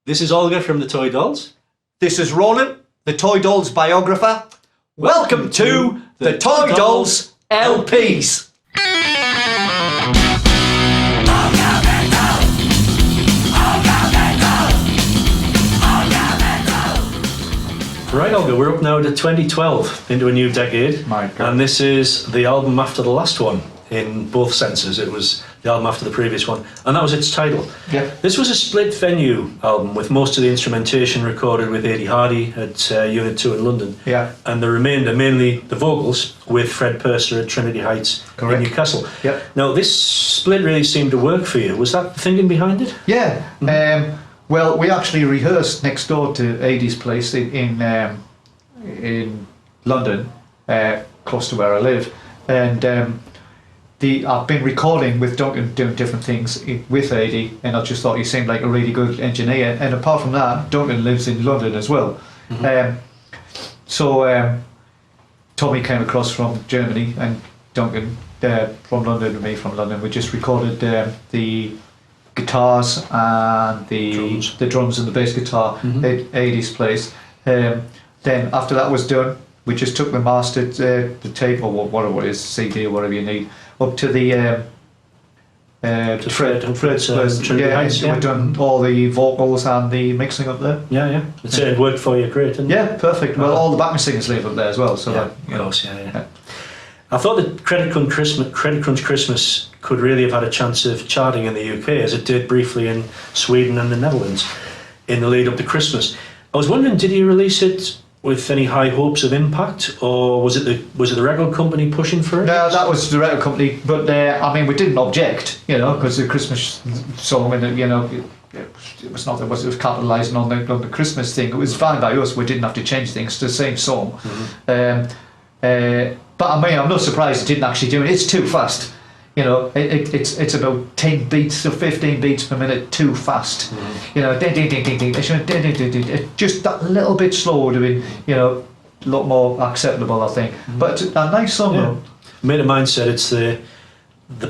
This is Olga from the Toy Dolls. This is Ronan, the Toy Dolls biographer. Welcome to the Toy Dolls LPs. Right, Olga, we're up now to 2012, into a new decade. My God. And this is the album after the last one, in both senses. It was the album after the previous one, and that was its title. Yeah. This was a split venue album with most of the instrumentation recorded with Eddie Hardy at Unit 2 in London. Yeah. And the remainder, mainly the vocals, with Fred Purser at Trinity Heights Correct. in Newcastle. Yeah. Now, this split really seemed to work for you. Was that the thinking behind it? Yeah. Well, we actually rehearsed next door to Eddie's place in London, close to where I live, and I've been recording with Duncan, doing different things with Eddie, and I just thought he seemed like a really good engineer. And apart from that, Duncan lives in London as well. So Tommy came across from Germany, and Duncan from London, and me from London. We just recorded the guitars and the drums and the bass guitar at Eddie's place. Then after that was done, we just took the mastered the tape, or whatever it is, CD or whatever you need, up to the Fred's place. We've done all the vocals and the mixing up there. Yeah. It worked for you great, didn't it? Yeah, perfect. Well, all the backing singers live up there as well. So Yeah, of course, yeah. I thought that Credit Crunch Christmas could really have had a chance of charting in the UK, as it did briefly in Sweden and the Netherlands in the lead up to Christmas. I was wondering, did you release it with any high hopes of impact, or was it the record company pushing for it? No, that was the record company, but I mean, we didn't object, because the Christmas song, and it was capitalising on the Christmas thing. It was fine by us. We didn't have to change things to the same song. But I mean, I'm not surprised it didn't actually do it. It's too fast. It's about 10 beats to 15 beats per minute too fast. Ding, ding, ding, ding, ding. Just that little bit slower would have been, a lot more acceptable, I think. But a nice song, though. A mate of mine said it's the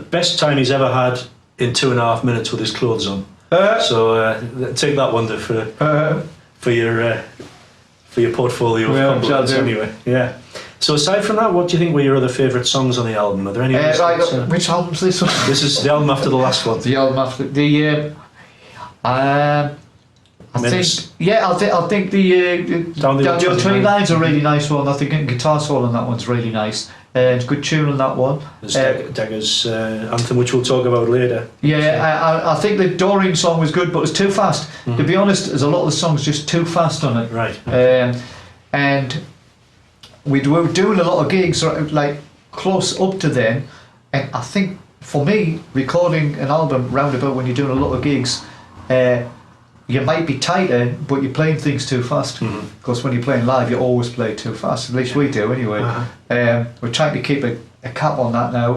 best time he's ever had in 2.5 minutes with his clothes on. So take that one for your portfolio of compliments anyway. Yeah. So aside from that, what do you think were your other favourite songs on the album? Are there any? Which album's this one? This is the album after the last one. The album after the. I think the Down the Old 20 Lines are a really nice one. I think the guitar solo on that one's really nice. And good tune on that one. There's Degger's anthem, which we'll talk about later. Yeah, I think the Doreen song was good, but it was too fast. To be honest, there's a lot of the songs just too fast on it. Right. And we were doing a lot of gigs like close up to then, and I think for me, recording an album roundabout when you're doing a lot of gigs, you might be tighter, but you're playing things too fast. Because when you're playing live, you always play too fast. At least we do, anyway. We're trying to keep a cap on that now.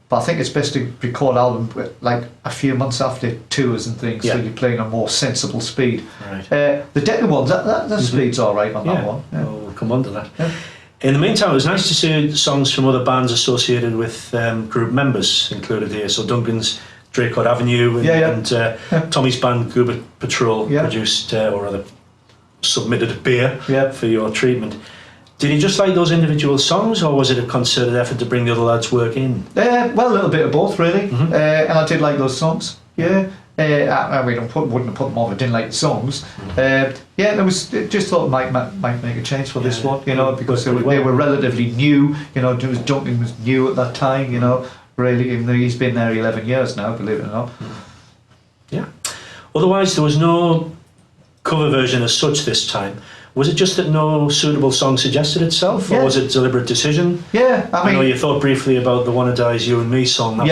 But I think it's best to record album like a few months after tours and things, so you're playing a more sensible speed. Right. The Decker ones, that speed's all right on that one. Yeah. We'll come on to that. Yeah. In the meantime, it was nice to see songs from other bands associated with group members included here. So Duncan's Draycote Avenue and Tommy's band Goober Patrol produced or rather submitted a beer for your treatment. Did you just like those individual songs, or was it a concerted effort to bring the other lads' work in? Well, a little bit of both, really. And I did like those songs. Yeah. I mean, wouldn't have put them on if I didn't like the songs. There was just thought might make a change for this one, because they were relatively new. Duncan was new at that time, really, even though he's been there 11 years now, believe it or not. Yeah. Otherwise, there was no cover version as such this time. Was it just that no suitable song suggested itself, or was it a deliberate decision? Yeah, I mean, know you thought briefly about the Wanna Die's You and Me song. I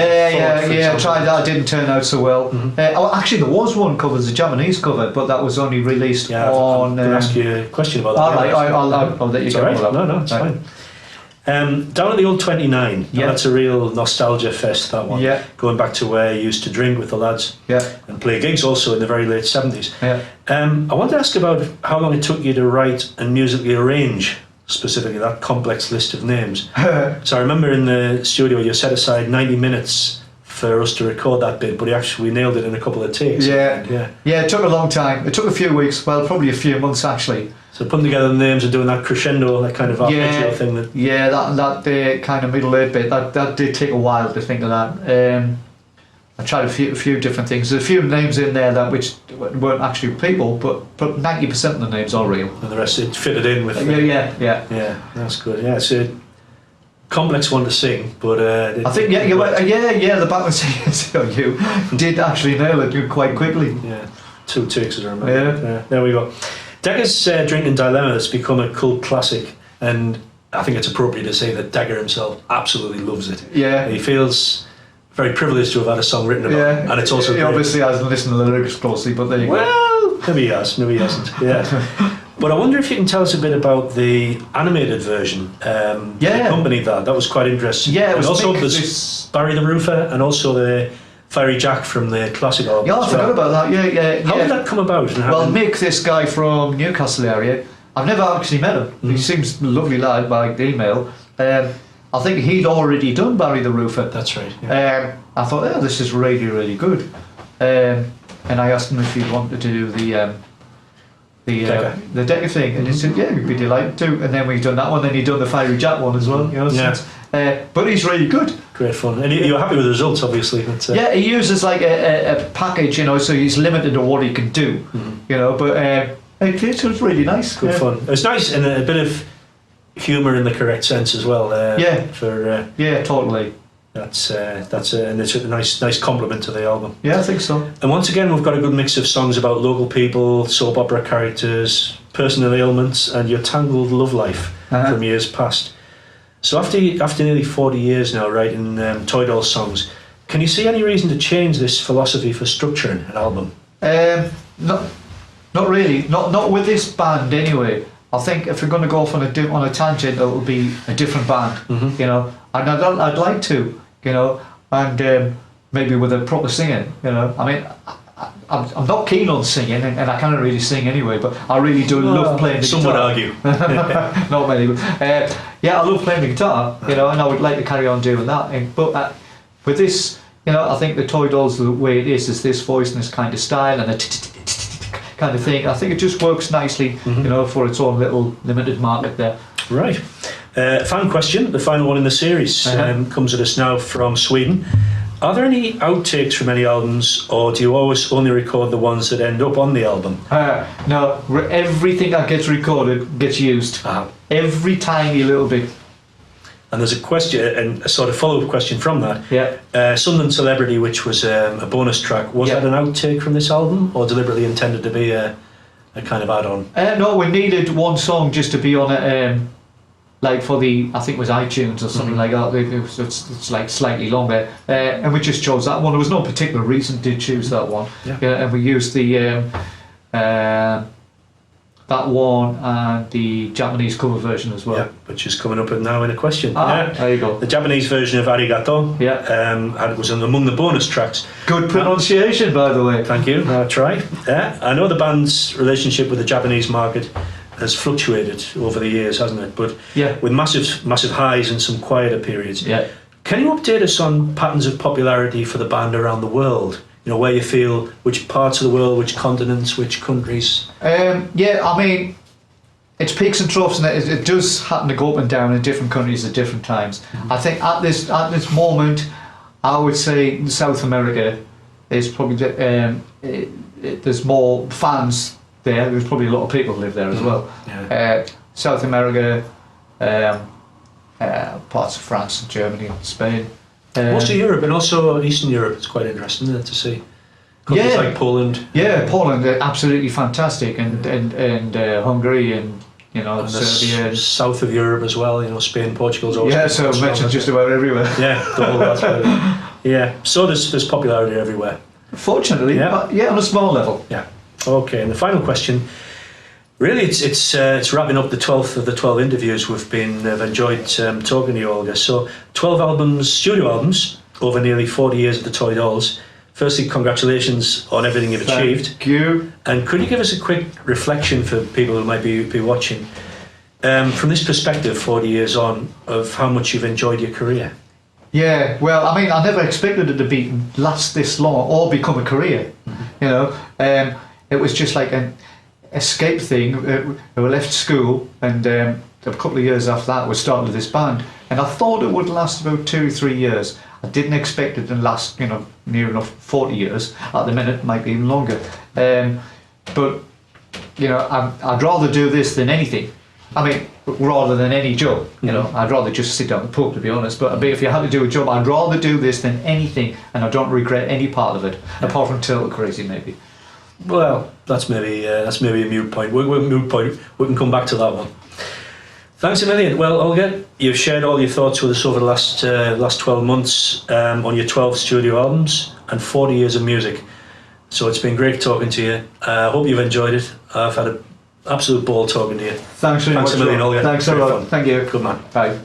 tried that. It didn't turn out so well. Actually, there was one cover, the Japanese cover, but that was only released on. I'm going to ask you a question about that. All right, I'll let you go. Right. No, it's fine. Down at the old 29, that's a real nostalgia fest, that one. Yeah. Going back to where you used to drink with the lads and play gigs also in the very late 70s. Yeah. I want to ask about how long it took you to write and musically arrange specifically that complex list of names. So I remember in the studio you set aside 90 minutes for us to record that bit, but we nailed it in a couple of takes. Yeah. It took a long time. It took a few weeks. Well, probably a few months actually. So putting together the names and doing that crescendo, that kind of arpeggio thing. That kind of middle eight bit. That did take a while to think of that. I tried a few different things. There's a few names in there that which weren't actually people, but 90% of the names are real. And the rest it fitted in with. Yeah. That's good. Yeah, it's a complex one to sing, but I think the background singers you did actually nail it quite quickly. Yeah, 2 takes as I remember. Yeah, there we go. Decker's Drinking Dilemma has become a cult classic, and I think it's appropriate to say that Decker himself absolutely loves it. Yeah, he feels very privileged to have had a song written about him, and it's also he obviously hasn't listened to the lyrics closely, but there you go. Maybe he has, maybe he hasn't. Yeah. But I wonder if you can tell us a bit about the animated version. That accompanied that. That was quite interesting. Yeah, it was. And also there's Barry the Roofer, and also the Fiery Jack from the classic album. Yeah, I forgot about that. Yeah. How did that come about? Well, Mick, this guy from Newcastle area, I've never actually met him. He seems a lovely lad by email. I think he'd already done Barry the Roofer. That's right. Yeah. I thought, this is really, really good. And I asked him if he'd wanted to do the Decker thing, and he said, yeah, he'd be delighted to. And then we've done that one, then he'd done the Fiery Jack one as well. But he's really good. Great fun. And you're happy with the results, obviously. Yeah, he uses like a package, so he's limited to what he can do, but it was really nice. Good fun. It's nice, and a bit of humour in the correct sense as well. Totally. That's and it's a nice compliment to the album. Yeah, I think so. And once again, we've got a good mix of songs about local people, soap opera characters, personal ailments, and your tangled love life from years past. So after nearly 40 years now writing Toy Dolls songs, can you see any reason to change this philosophy for structuring an album? Not really. Not with this band anyway. I think if we're going to go off on a tangent, it'll be a different band, and I'd like to, and maybe with a proper singing, I mean, I'm not keen on singing, and I can't really sing anyway, but I really do love playing the guitar. Some would argue. Not many, but I love playing the guitar, and I would like to carry on doing that. But with this, I think the Toy Dolls, the way it is this voice and this kind of style and a kind of thing. I think it just works nicely, for its own little limited market there. Right. Fan question, the final one in the series, comes at us now from Sweden. Are there any outtakes from any albums, or do you always only record the ones that end up on the album? No, everything that gets recorded gets used. Every tiny little bit. And there's a question, and a sort of follow-up question from that. Yeah. Sunderland Celebrity, which was a bonus track, was that an outtake from this album, or deliberately intended to be a kind of add-on? No, we needed one song just to be on it, like for I think it was iTunes or something like that. It's like slightly longer, and we just chose that one. There was no particular reason to choose that one. And we used the that one and the Japanese cover version as well. Yeah, which is coming up now in a question. There you go. The Japanese version of Arigato was among the bonus tracks. Good pronunciation, by the way. Thank you. I'll try. I know the band's relationship with the Japanese market has fluctuated over the years, hasn't it? But with massive highs and some quieter periods. Yeah. Can you update us on patterns of popularity for the band around the world? Where you feel, which parts of the world, which continents, which countries? I mean, it's peaks and troughs, and it does happen to go up and down in different countries at different times. I think at this moment, I would say South America is probably there's more fans there. There's probably a lot of people who live there as well. South America, parts of France and Germany and Spain. Most of Europe, and also Eastern Europe, it's quite interesting, isn't it, to see countries like Poland. Poland, absolutely fantastic, and Hungary, and Serbia, and south of Europe as well. Spain, Portugal's also. So I mentioned just about everywhere. The whole lot. So there's popularity everywhere. Fortunately, on a small level. Okay, and the final question. Really, it's wrapping up the 12th of the 12 interviews we've enjoyed talking to you, Olga. So 12 studio albums, over nearly 40 years of the Toy Dolls. Firstly, congratulations on everything you've achieved. Thank you. And could you give us a quick reflection for people who might be watching, from this perspective, 40 years on, of how much you've enjoyed your career? Yeah, well, I mean, I never expected it to last this long or become a career. You know, it was just like an escape thing. We left school, and a couple of years after that, we started this band, and I thought it would last about 2 or 3 years. I didn't expect it to last, near enough 40 years. At the minute, it might be even longer. But I'd rather do this than anything. I mean, rather than any job, I'd rather just sit down the pub, to be honest. But if you had to do a job, I'd rather do this than anything, and I don't regret any part of it, apart from Turtle Crazy, maybe. Well, that's maybe a moot point. We can come back to that one. Thanks a million. Well, Olga, you've shared all your thoughts with us over the last 12 months on your 12 studio albums and 40 years of music. So it's been great talking to you. I hope you've enjoyed it. I've had an absolute ball talking to you. Thanks very much. Thanks a million, Olga. Thanks a lot. Thank you. Good man. Bye.